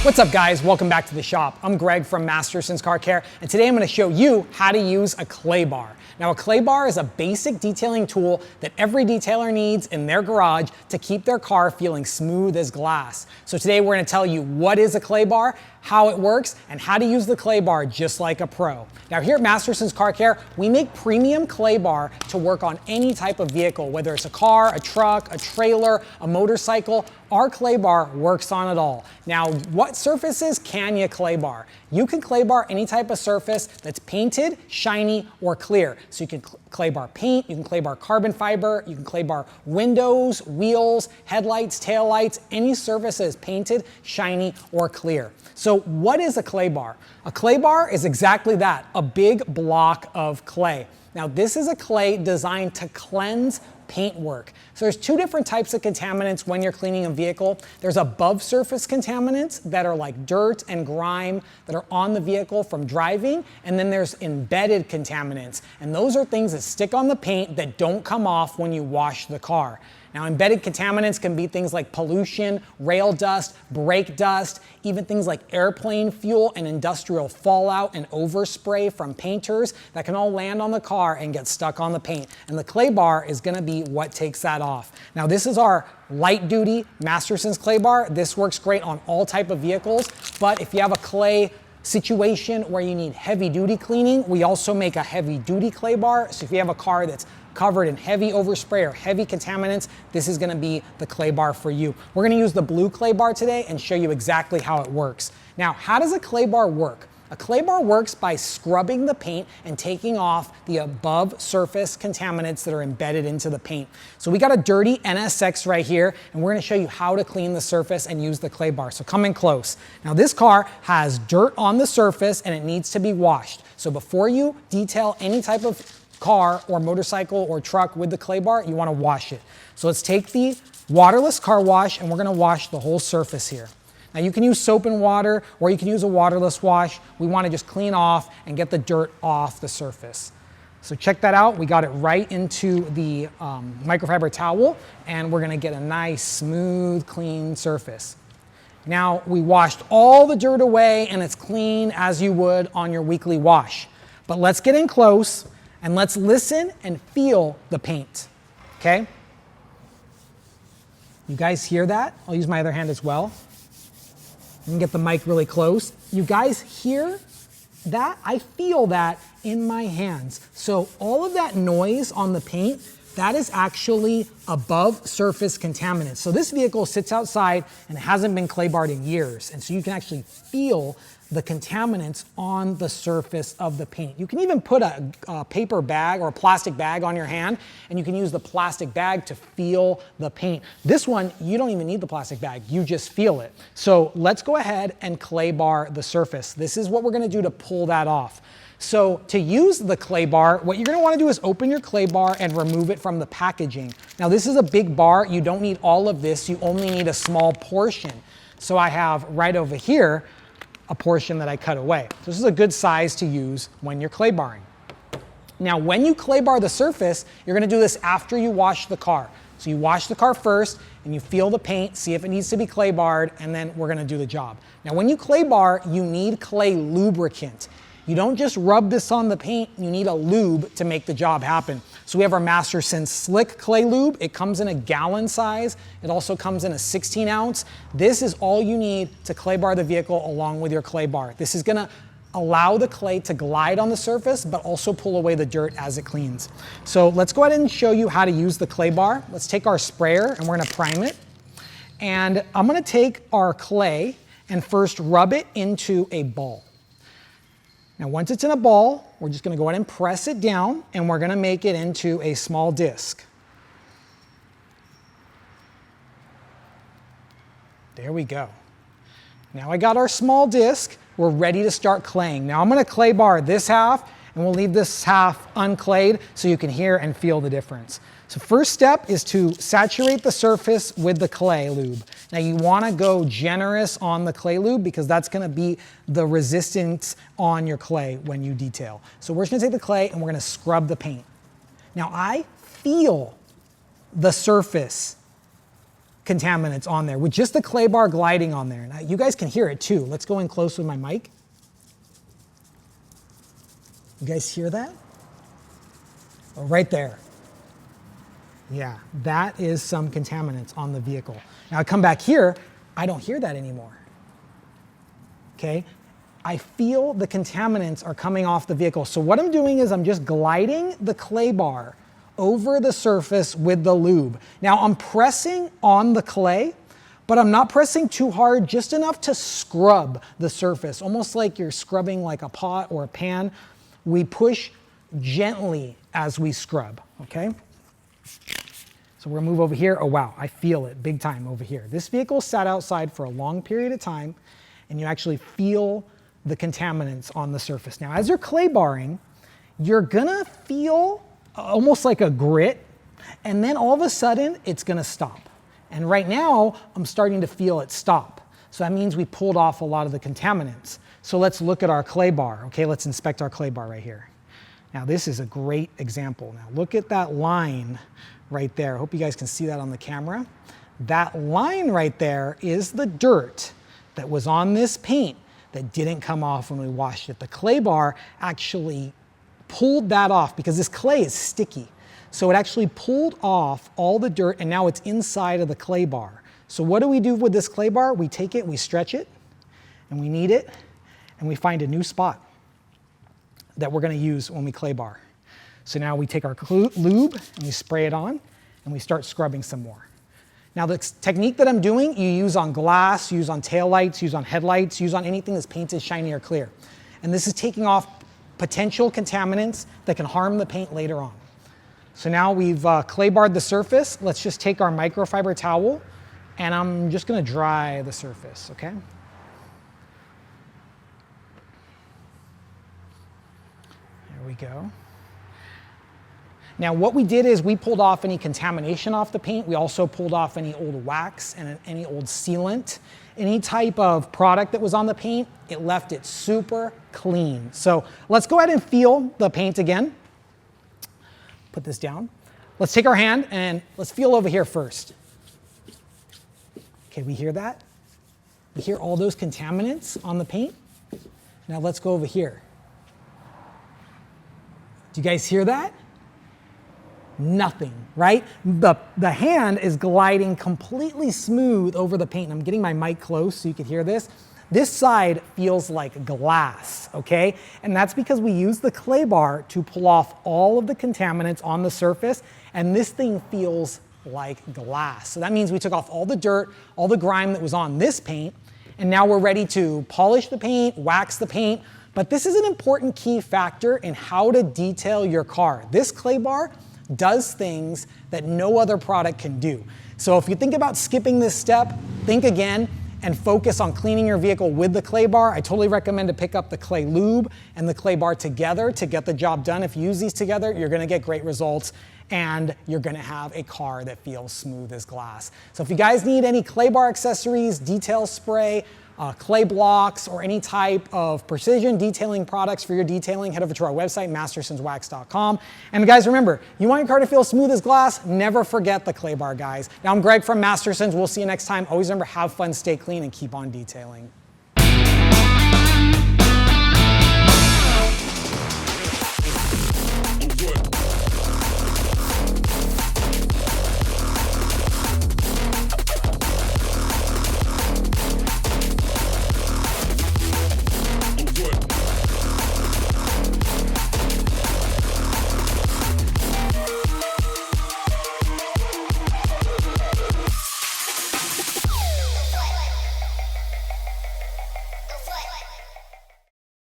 What's up guys, welcome back to the shop. I'm Greg from Masterson's Car Care, and today I'm going to show you how to use a clay bar. Now a clay bar is a basic detailing tool that every detailer needs in their garage to keep their car feeling smooth as glass. So today we're going to tell you what is a clay bar, how it works, and how to use the clay bar just like a pro. Now here at Masterson's Car Care, we make premium clay bar to work on any type of vehicle, whether it's a car, a truck, a trailer, a motorcycle. Our clay bar works on it all. Now, what surfaces can you clay bar? You can clay bar any type of surface that's painted, shiny, or clear. So you can clay bar paint, you can clay bar carbon fiber, you can clay bar windows, wheels, headlights, taillights, any surface that is painted, shiny, or clear. So what is a clay bar? A clay bar is exactly that, a big block of clay. Now this is a clay designed to cleanse paintwork. So there's two different types of contaminants when you're cleaning a vehicle. There's above surface contaminants that are like dirt and grime that are on the vehicle from driving, and then there's embedded contaminants. And those are things that stick on the paint that don't come off when you wash the car. Now, embedded contaminants can be things like pollution, rail dust, brake dust, even things like airplane fuel and industrial fallout and overspray from painters that can all land on the car and get stuck on the paint. And the clay bar is going to be what takes that off. Now, this is our light duty Masterson's clay bar. This works great on all type of vehicles, but if you have a clay situation where you need heavy duty cleaning, we also make a heavy duty clay bar. So if you have a car that's covered in heavy overspray or heavy contaminants, this is going to be the clay bar for you. We're going to use the blue clay bar today and show you exactly how it works. Now, how does a clay bar work? A clay bar works by scrubbing the paint and taking off the above surface contaminants that are embedded into the paint. So we got a dirty NSX right here, and we're going to show you how to clean the surface and use the clay bar. So come in close. Now this car has dirt on the surface and it needs to be washed. So before you detail any type of car or motorcycle or truck with the clay bar, you want to wash it. So let's take the waterless car wash and we're going to wash the whole surface here. Now you can use soap and water or you can use a waterless wash. We want to just clean off and get the dirt off the surface. So check that out. We got it right into the microfiber towel and we're going to get a nice smooth clean surface. Now we washed all the dirt away and it's clean as you would on your weekly wash. But let's get in close and let's listen and feel the paint, okay? You guys hear that? I'll use my other hand as well. You can get the mic really close. You guys hear that? I feel that in my hands. So all of that noise on the paint, that is actually above surface contaminants. So this vehicle sits outside and it hasn't been clay barred in years. And so you can actually feel the contaminants on the surface of the paint. You can even put a paper bag or a plastic bag on your hand and you can use the plastic bag to feel the paint. This one, you don't even need the plastic bag, you just feel it. So let's go ahead and clay bar the surface. This is what we're gonna do to pull that off. So to use the clay bar, what you're gonna wanna do is open your clay bar and remove it from the packaging. Now this is a big bar, you don't need all of this, you only need a small portion. So I have right over here a portion that I cut away. So this is a good size to use when you're clay barring. Now when you clay bar the surface, you're gonna do this after you wash the car. So you wash the car first and you feel the paint, see if it needs to be clay barred, and then we're gonna do the job. Now when you clay bar, you need clay lubricant. You don't just rub this on the paint, you need a lube to make the job happen. So we have our Masterson Slick Clay Lube. It comes in a gallon size. It also comes in a 16 ounce. This is all you need to clay bar the vehicle along with your clay bar. This is gonna allow the clay to glide on the surface, but also pull away the dirt as it cleans. So let's go ahead and show you how to use the clay bar. Let's take our sprayer and we're gonna prime it. And I'm gonna take our clay and first rub it into a ball. Now once it's in a ball, we're just gonna go ahead and press it down and we're gonna make it into a small disc. There we go. Now I got our small disc, we're ready to start claying. Now I'm gonna clay bar this half and we'll leave this half unclayed so you can hear and feel the difference. So first step is to saturate the surface with the clay lube. Now you wanna go generous on the clay lube because that's gonna be the resistance on your clay when you detail. So we're just gonna take the clay and we're gonna scrub the paint. Now I feel the surface contaminants on there with just the clay bar gliding on there. Now you guys can hear it too. Let's go in close with my mic. You guys hear that? Oh, right there. Yeah, that is some contaminants on the vehicle. Now I come back here, I don't hear that anymore. Okay, I feel the contaminants are coming off the vehicle. So what I'm doing is I'm just gliding the clay bar over the surface with the lube. Now I'm pressing on the clay, but I'm not pressing too hard, just enough to scrub the surface, almost like you're scrubbing like a pot or a pan. We push gently as we scrub, okay? So we're gonna move over here. Oh wow, I feel it big time over here. This vehicle sat outside for a long period of time, and you actually feel the contaminants on the surface. Now, as you're clay barring, you're gonna feel almost like a grit, and then all of a sudden, it's gonna stop. And right now, I'm starting to feel it stop. So that means we pulled off a lot of the contaminants. So let's look at our clay bar, okay? Let's inspect our clay bar right here. Now, this is a great example. Now, look at that line right there. I hope you guys can see that on the camera. That line right there is the dirt that was on this paint that didn't come off when we washed it. The clay bar actually pulled that off because this clay is sticky. So it actually pulled off all the dirt, and now it's inside of the clay bar. So what do we do with this clay bar? We take it, we stretch it, and we knead it, and we find a new spot that we're gonna use when we clay bar. So now we take our lube and we spray it on, and we start scrubbing some more. Now the technique that I'm doing, you use on glass, use on taillights, use on headlights, use on anything that's painted shiny or clear. And this is taking off potential contaminants that can harm the paint later on. So now we've clay barred the surface. Let's just take our microfiber towel, and I'm just gonna dry the surface, okay? There we go. Now what we did is we pulled off any contamination off the paint. We also pulled off any old wax and any old sealant. Any type of product that was on the paint, it left it super clean. So let's go ahead and feel the paint again. Put this down. Let's take our hand and let's feel over here first. Okay, we hear that? We hear all those contaminants on the paint. Now let's go over here. Do you guys hear that? Nothing, right? The hand is gliding completely smooth over the paint. I'm getting my mic close so you can hear this. This side feels like glass, okay? And that's because we use the clay bar to pull off all of the contaminants on the surface, and this thing feels like glass. So that means we took off all the dirt, all the grime that was on this paint, and now we're ready to polish the paint, wax the paint. But this is an important key factor in how to detail your car. This clay bar does things that no other product can do. So if you think about skipping this step, think again and focus on cleaning your vehicle with the clay bar. I totally recommend to pick up the clay lube and the clay bar together to get the job done. If you use these together, you're gonna get great results, and you're gonna have a car that feels smooth as glass. So if you guys need any clay bar accessories, detail spray, clay blocks, or any type of precision detailing products for your detailing, head over to our website, mastersonswax.com. And guys, remember, you want your car to feel smooth as glass? Never forget the clay bar, guys. Now, I'm Greg from Mastersons. We'll see you next time. Always remember, have fun, stay clean, and keep on detailing.